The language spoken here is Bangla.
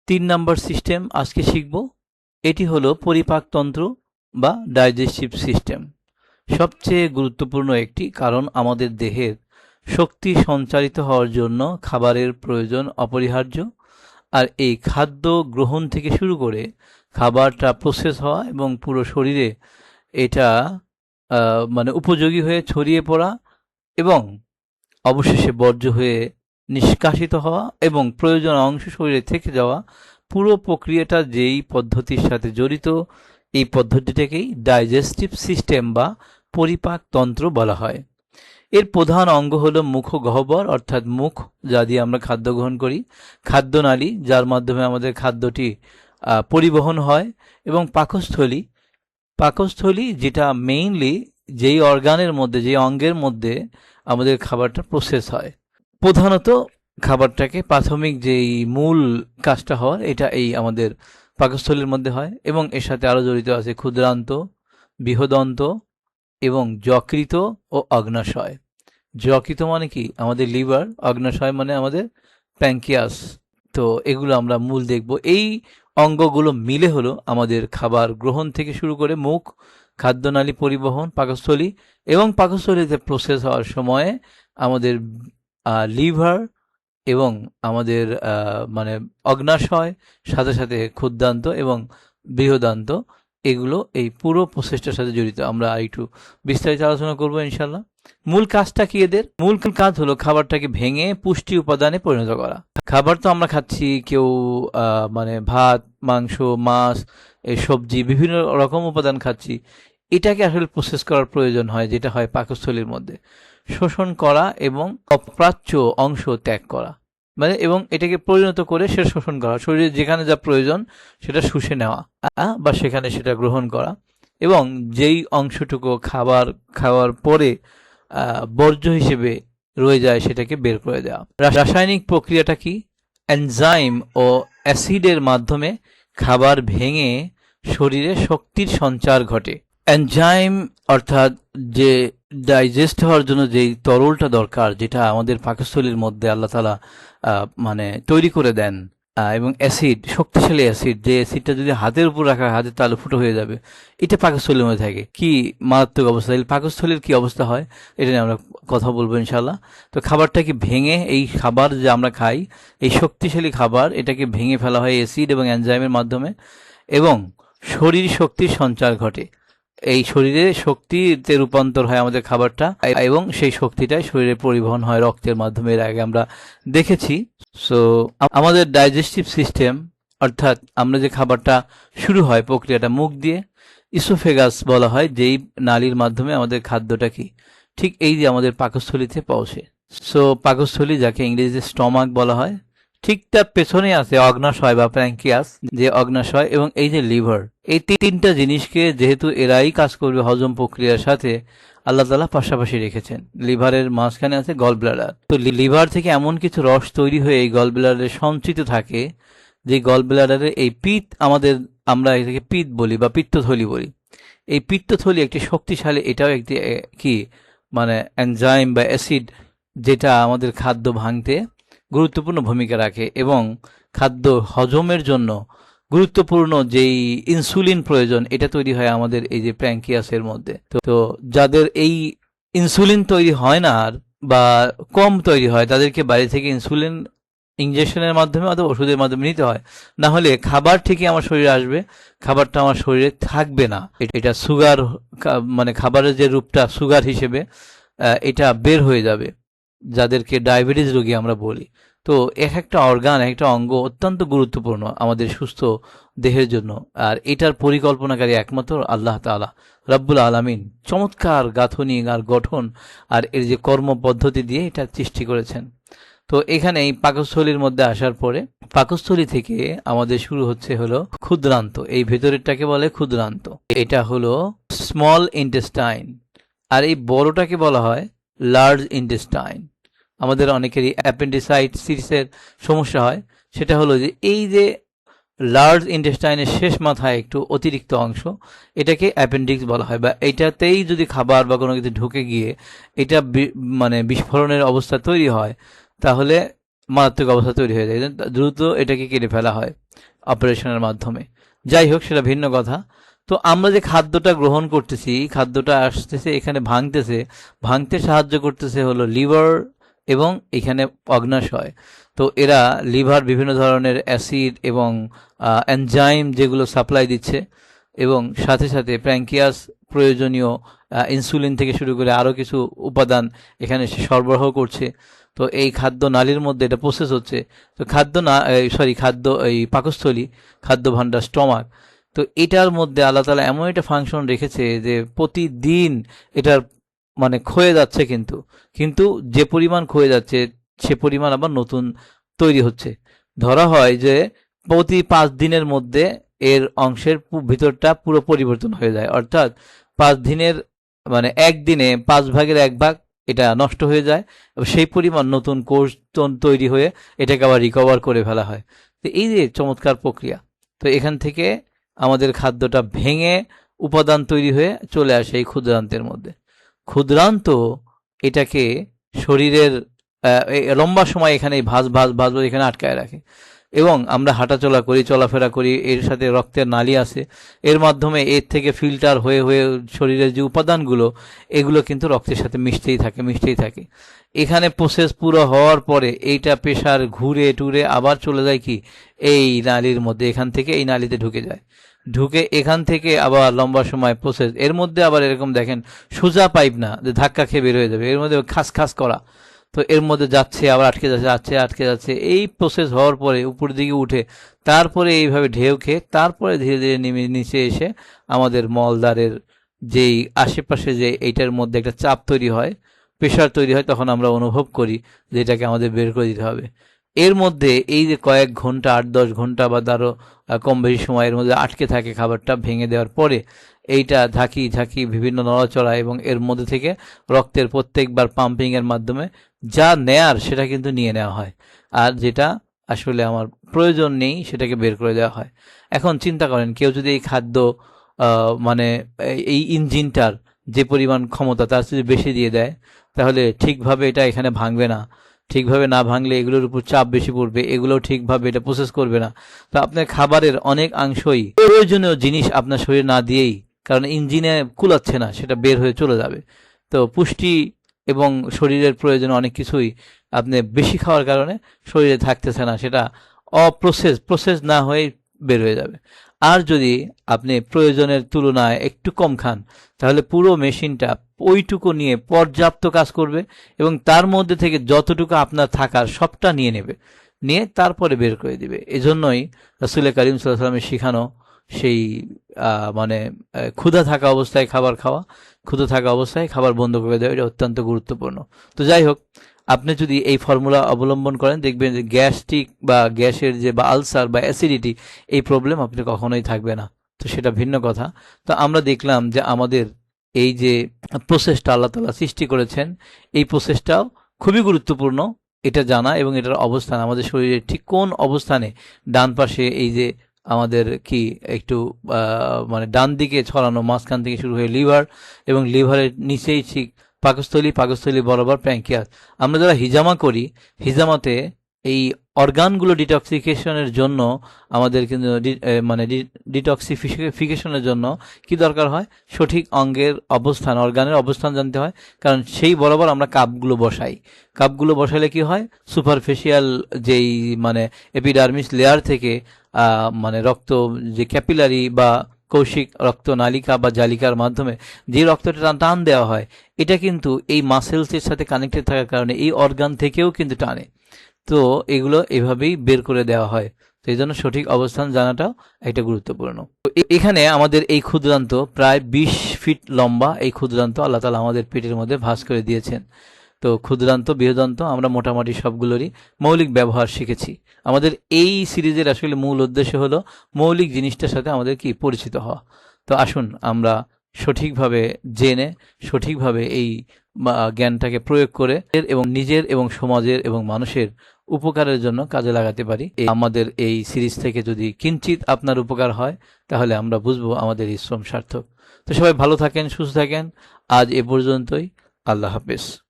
তিন নম্বর সিস্টেম আজকে শিখব। এটি হলো পরিপাকতন্ত্র বা ডাইজেস্টিভ সিস্টেম। সবচেয়ে গুরুত্বপূর্ণ একটি, কারণ আমাদের দেহের শক্তি সঞ্চারিত হওয়ার জন্য খাবারের প্রয়োজন অপরিহার্য। আর এই খাদ্য গ্রহণ থেকে শুরু করে খাবারটা প্রসেস হওয়া এবং পুরো শরীরে এটা উপযোগী হয়ে ছড়িয়ে পড়া এবং অবশেষে বর্জ্য হয়ে নিষ্কাশিত হওয়া এবং প্রয়োজনীয় অংশ শরীরে থেকে যাওয়া, পুরো প্রক্রিয়াটা যেই পদ্ধতির সাথে জড়িত, এই পদ্ধতিটাকেই ডাইজেস্টিভ সিস্টেম বা পরিপাকতন্ত্র বলা হয়। এর প্রধান অঙ্গ হলো মুখগহ্বর, অর্থাৎ মুখ, যা দিয়ে আমরা খাদ্য গ্রহণ করি, খাদ্যনালী, যার মাধ্যমে আমাদের খাদ্যটি পরিবহন হয়, এবং পাকস্থলী। পাকস্থলী যেটা মেইনলি যেই অর্গানের মধ্যে, যেই অঙ্গের মধ্যে আমাদের খাবারটা প্রসেস হয়। প্রধানত খাবারটাকে প্রাথমিক যেই মূল কাজটা হওয়ার, এটা এই আমাদের পাকস্থলীর মধ্যে হয়, এবং এর সাথে আরও জড়িত আছে ক্ষুদ্রান্ত, বৃহদন্ত এবং যকৃত ও অগ্নাশয়। যকৃত মানে কি? আমাদের লিভার। অগ্নাশয় মানে আমাদের প্যাঙ্কিয়াস। তো এগুলো আমরা মূল দেখব। এই অঙ্গগুলো মিলে হলো আমাদের খাবার গ্রহণ থেকে শুরু করে মুখ, খাদ্যনালী পরিবহন, পাকস্থলী, এবং পাকস্থলীতে প্রসেস হওয়ার সময়ে আমাদের লিভার এবং আমাদের অগ্নাশয়, সাথে সাথে ক্ষুদ্রান্ত এবং বৃহদান্ত, এগুলো এই পুরো প্রসেসটার সাথে জড়িত। আমরা একটু বিস্তারিত আলোচনা করবো ইনশাল্লাহ। মূল কাজটা কি এদের? মূল কাজ হলো খাবারটাকে ভেঙে পুষ্টি উপাদানে পরিণত করা। খাবার তো আমরা খাচ্ছি, কেউ ভাত, মাংস, মাছ, এই সবজি, বিভিন্ন রকম উপাদান খাচ্ছি। এটাকে আসলে প্রসেস করার প্রয়োজন হয়, যেটা হয় পাকস্থলীর মধ্যে। শোষণ করা এবং অপ্রাচ্য অংশ ত্যাগ করা, এবং এটাকে পরিণত করে সেটা শোষণ করা, শরীরে যেখানে যা প্রয়োজন সেটা শুষে নেওয়া বা সেখানে সেটা গ্রহণ করা, এবং যেই অংশটুকু খাওয়ার পরে বর্জ্য হিসেবে রয়ে যায় সেটাকে বের করে দেওয়া। রাসায়নিক প্রক্রিয়াটা কি? এনজাইম ও অ্যাসিডের মাধ্যমে খাবার ভেঙে শরীরে শক্তির সঞ্চার ঘটে। এনজাইম অর্থাৎ যে ডাইজেস্ট হওয়ার জন্য যেই তরলটা দরকার, যেটা আমাদের পাকস্থলীর মধ্যে আল্লাহ তাআলা তৈরি করে দেন, এবং অ্যাসিড, শক্তিশালী অ্যাসিড, যে অ্যাসিডটা যদি হাতের উপর রাখা, হাতের তালু ফুটো হয়ে যাবে, এটা পাকস্থলীর মধ্যে থাকে। কি মারাত্মক অবস্থা! পাকস্থলীর কি অবস্থা হয়, এটা নিয়ে আমরা কথা বলবো ইনশাল্লাহ। তো খাবারটাকে ভেঙে, এই খাবার যে আমরা খাই, এই শক্তিশালী খাবার, এটাকে ভেঙে ফেলা হয় অ্যাসিড এবং এনজাইমের মাধ্যমে, এবং শরীর শক্তির সঞ্চার ঘটে। এই শরীরে শক্তিতে রূপান্তর হয় আমাদের খাবারটা, এবং সেই শক্তিটাই শরীরে পরিবহন হয় রক্তের মাধ্যমে। এর আগে আমরা দেখেছি। সো আমাদের ডাইজেস্টিভ সিস্টেম, অর্থাৎ আমরা যে খাবারটা শুরু হয় প্রক্রিয়াটা মুখ দিয়ে, ইসোফেগাস বলা হয়, যেই নালীর মাধ্যমে আমাদের খাদ্যটা কি ঠিক এই যে আমাদের পাকস্থলীতে পৌঁছে। সো পাকস্থলী, যাকে ইংরেজিতে স্টমাক বলা হয়, ঠিক তার পেছনে আছে অগ্নাশয় বা প্যাঙ্কিয়াস, যে অগ্নাশয়, এবং এই যে লিভার। এই তিনটা জিনিসকে, যেহেতু এরাই কাজ করবে হজম প্রক্রিয়ার সাথে, আল্লাহ তাআলা পাশাপাশি রেখেছেন। লিভারের মাঝখানে আছে গল ব্লাডার। তো লিভার থেকে এমন কিছু রস তৈরি হয়ে এই গল ব্লাডারে সঞ্চিত থাকে, যে গল ব্লাডারে এই পিত্ত, আমরা এটাকে পিত্ত বলি বা পিত্তথলি বলি। এই পিত্তথলি একটি শক্তিশালী, এটাও একটি এনজাইম বা অ্যাসিড, যেটা আমাদের খাদ্য ভাঙতে গুরুত্বপূর্ণ ভূমিকা রাখে, এবং খাদ্য হজমের জন্য গুরুত্বপূর্ণ যেই ইনসুলিন প্রয়োজন, এটা তৈরি হয় আমাদের এই যে প্যাঙ্কিয়াসের মধ্যে। তো যাদের এই ইনসুলিন তৈরি হয় না বা কম তৈরি হয়, তাদেরকে বাইরে থেকে ইনসুলিন ইনজেকশনের মাধ্যমে অথবা ওষুধের মাধ্যমে নিতে হয়। না হলে খাবার ঠিকই আমার শরীরে আসবে, খাবারটা আমার শরীরে থাকবে না। এটা সুগার, খাবারের যে রূপটা সুগার হিসেবে এটা বের হয়ে যাবে, যাদেরকে ডায়াবেটিস রোগী আমরা বলি। তো এক একটা অর্গান, একটা অঙ্গ অত্যন্ত গুরুত্বপূর্ণ আমাদের সুস্থ দেহের জন্য, আর এটার পরিকল্পনাকারী একমাত্র আল্লাহ তাআলা রব্বুল আলামিন। চমৎকার গাঁথনি আর গঠন আর এর যে কর্ম পদ্ধতি দিয়ে এটা সৃষ্টি করেছেন। তো এখানে এই পাকস্থলীর মধ্যে আসার পরে, পাকস্থলী থেকে আমাদের শুরু হলো ক্ষুদ্রান্ত। এই ভেতরেরটাকে বলে ক্ষুদ্রান্ত, এটা হলো স্মল ইন্টেস্টাইন, আর এই বড়টাকে বলা হয় লার্জ ইন্টেস্টাইন। আমাদের অনেকেরই অ্যাপেন্ডিসাইটিসের সমস্যা হয়, সেটা হলো যে এই যে লার্জ ইন্টেস্টাইনের শেষ মাথায় একটু অতিরিক্ত অংশ, এটাকে অ্যাপেন্ডিক্স বলা হয়। বা এটাতেই যদি খাবার বা কোনো কিছু ঢুকে গিয়ে এটা বিস্ফোরণের অবস্থা তৈরি হয়, তাহলে মারাত্মক অবস্থা তৈরি হয়ে যায়, দ্রুত এটাকে কেটে ফেলা হয়। অপারেশনের মাধ্যমে। যাই হোক, সেটা ভিন্ন কথা। তো আমরা যে খাদ্যটা গ্রহণ করতেছি, খাদ্যটা আসতেছে এখানে ভাঙতে সাহায্য করতেছে হলো লিভার এবং এখানে অগ্নাশয়। তো এরা লিভার বিভিন্ন ধরনের অ্যাসিড এবং এনজাইম যেগুলো সাপ্লাই দিচ্ছে, এবং সাথে সাথে প্যানক্রিয়াস প্রয়োজনীয় ইনসুলিন থেকে শুরু করে আরও কিছু উপাদান এখানে সে সরবরাহ করছে। তো এই খাদ্য নালীর মধ্যে এটা প্রসেস হচ্ছে। তো এই পাকস্থলী, খাদ্য ভাণ্ডার, স্টমাক, তো এটার মধ্যে আল্লাহ তাআলা এমন একটা ফাংশন রেখেছে যে প্রতিদিন এটার মানে ক্ষয়ে যাচ্ছে, কিন্তু যে পরিমাণ ক্ষয়ে যাচ্ছে সে পরিমাণ আবার নতুন তৈরি হচ্ছে। ধরা হয় যে প্রতি ৫ দিনের মধ্যে এর অংশের ভিতরটা পুরো পরিবর্তন হয়ে যায়, অর্থাৎ ৫ দিনের মানে একদিনে ৫ ভাগের ১ ভাগ এটা নষ্ট হয়ে যায়, এবং সেই পরিমাণ নতুন কোষ তৈরি হয়ে এটাকে আবার রিকভার করে ফেলা হয়। তো এই যে চমৎকার প্রক্রিয়া, তো এখান থেকে আমাদের খাদ্যটা ভেঙে উপাদান তৈরি হয়ে চলে আসে এই ক্ষুদ্রান্তের মধ্যে। ক্ষুদ্রান্ত এটাকে শরীরের লম্বা সময় এখানে ভাঁজ এখানে আটকায় রাখে, এবং আমরা হাঁটাচলা করি, চলাফেরা করি, এর সাথে রক্তের নালী আছে, এর মাধ্যমে এর থেকে ফিল্টার হয়ে শরীরের যে উপাদানগুলো এগুলো কিন্তু রক্তের সাথে মিশতেই থাকে। এখানে প্রসেস পুরো হওয়ার পরে এইটা প্রেসার ঘুরে টুরে আবার চলে যায় কি এই নালীর মধ্যে, এখান থেকে এই নালীতে ঢুকে এখান থেকে আবার লম্বা সময় প্রসেস। এর মধ্যে আবার এরকম দেখেন, সোজা পাইপ না যে ধাক্কা খেয়ে বের হয়ে যাবে, এর মধ্যে খাস করা। তো এর মধ্যে যাচ্ছে, আবার আটকে যাচ্ছে। এই প্রসেস হওয়ার পরে উপরের দিকে উঠে তারপরে এইভাবে ঢেউ খেয়ে তারপরে ধীরে ধীরে নিচে এসে আমাদের মলদ্বারের যেই আশেপাশে যে এইটার মধ্যে একটা চাপ তৈরি হয়, প্রেশার তৈরি হয়, তখন আমরা অনুভব করি যে এটাকে আমাদের বের করে দিতে হবে। এর মধ্যে এই যে কয়েক ঘন্টা, ৮-১০ ঘন্টা বা তারও কম বেশি সময়ের মধ্যে আটকে থাকে খাবারটা, ভেঙে দেওয়ার পরে এইটা ঝাঁকি বিভিন্ন নড়াচড়া এবং এর মধ্যে থেকে রক্তের প্রত্যেকবার পাম্পিংয়ের মাধ্যমে যা নেয়ার সেটা কিন্তু নিয়ে নেওয়া হয়, আর যেটা আসলে আমার প্রয়োজন নেই সেটাকে বের করে দেওয়া হয়। এখন চিন্তা করেন, কেউ যদি এই খাদ্য মানে এই ইঞ্জিনটার যে পরিমাণ ক্ষমতা তার যদি বেশি দিয়ে দেয়, তাহলে ঠিকভাবে এটা এখানে ভাঙবে না। ঠিকভাবে না ভাঙলে এগুলোর উপর চাপ বেশি পড়বে, এগুলোও ঠিকভাবে এটা প্রসেস করবে না। তো আপনার খাবারের অনেক অংশই প্রয়োজনীয় জিনিস আপনার শরীরে না দিয়েই, কারণ ইঞ্জিনে কুলাচ্ছে না, সেটা বের হয়ে চলে যাবে। তো পুষ্টি এবং শরীরের প্রয়োজন অনেক কিছুই আপনি বেশি খাওয়ার কারণে শরীরে থাকতেছে না, সেটা প্রসেস না হয়ে বের হয়ে যাবে। আর যদি আপনি প্রয়োজনের তুলনায় একটু কম খান, তাহলে পুরো মেশিনটা ওইটুকু নিয়ে পর্যাপ্ত কাজ করবে, এবং তার মধ্যে থেকে যতটুকু আপনার থাকার সবটা নিয়ে তারপরে বের করে দিবে। এজন্যই রাসূল করিম সাল্লাল্লাহু আলাইহি ওয়াসাল্লামের শিখানো সেই ক্ষুধা থাকা অবস্থায় খাবার খাওয়া, ক্ষুধা থাকা অবস্থায় খাবার বন্ধ করে দেওয়া, এটা অত্যন্ত গুরুত্বপূর্ণ। তো যাই হোক, আপনি যদি এই ফর্মুলা অবলম্বন করেন, দেখবেন যে গ্যাস্ট্রিক বা গ্যাসের যে বা আলসার বা অ্যাসিডিটি, এই প্রবলেম আপনি কখনোই থাকবে না। তো সেটা ভিন্ন কথা। তো আমরা দেখলাম যে আমাদের এই যে প্রসেসটা আল্লাহ তাআলা সৃষ্টি করেছেন, এই প্রসেসটাও খুবই গুরুত্বপূর্ণ এটা জানা, এবং এটার অবস্থান আমাদের শরীরের ঠিক কোন অবস্থানে, ডান পাশে এই যে আমাদের কি একটু মানে ডান দিকে ছড়ানো, মাঝখান থেকে শুরু হয়ে লিভার, এবং লিভারের নিচেই ঠিক পাকস্থলী বরাবর প্যানক্রিয়াস। আমরা যারা হিজামা করি, হিজামাতে এই অর্গানগুলো ডিটক্সিফিকেশনের জন্য আমাদের কিন্তু মানে ডিটক্সিফিকেশনের জন্য কি দরকার হয়, সঠিক অর্গানের অবস্থান জানতে হয়। কারণ সেই বরাবর আমরা কাপগুলো বসাইলে কি হয়, সুপারফিশিয়াল যেই মানে এপিডার্মিস লেয়ার থেকে মানে রক্ত যে ক্যাপিলারি বা কৌশিক রক্তনালিকা বা জালিকার মাধ্যমে যে রক্তটা টান দেওয়া হয়, এটা কিন্তু এই মাসেলসের সাথে কানেক্টেড থাকার কারণে এই অর্গান থেকেও কিন্তু টানে। তো এগুলো এভাবেই বের করে দেওয়া হয়। তো এই জন্য সঠিক অবস্থান জানাটাও একটা গুরুত্বপূর্ণ। তো এখানে আমাদের এই ক্ষুদ্রান্ত প্রায় ২০ ফিট লম্বা, এই ক্ষুদ্রান্ত আল্লাহ তাআলা আমাদের পেটের মধ্যে ভাঁজ করে দিয়েছেন। তো ক্ষুদ্রান্ত, বৃহদান্ত আমরা মোটামুটি সবগুলোরই মৌলিক ব্যবহার শিখেছি। আমাদের এই সিরিজের আসলে মূল উদ্দেশ্য হলো মৌলিক জিনিসটার সাথে আমাদের কি পরিচিত হওয়া। তো আসুন আমরা সঠিকভাবে জেনে সঠিকভাবে এই জ্ঞানটাকে প্রয়োগ করে এবং নিজের এবং সমাজের এবং মানুষের উপকারের জন্য কাজে লাগাতে পারি। আমাদের এই সিরিজ থেকে যদি কিঞ্চিত আপনার উপকার হয়, তাহলে আমরা বুঝবো আমাদের এই শ্রম সার্থক। তো সবাই ভালো থাকেন, সুস্থ থাকেন। আজ এ পর্যন্তই। আল্লাহ হাফেজ।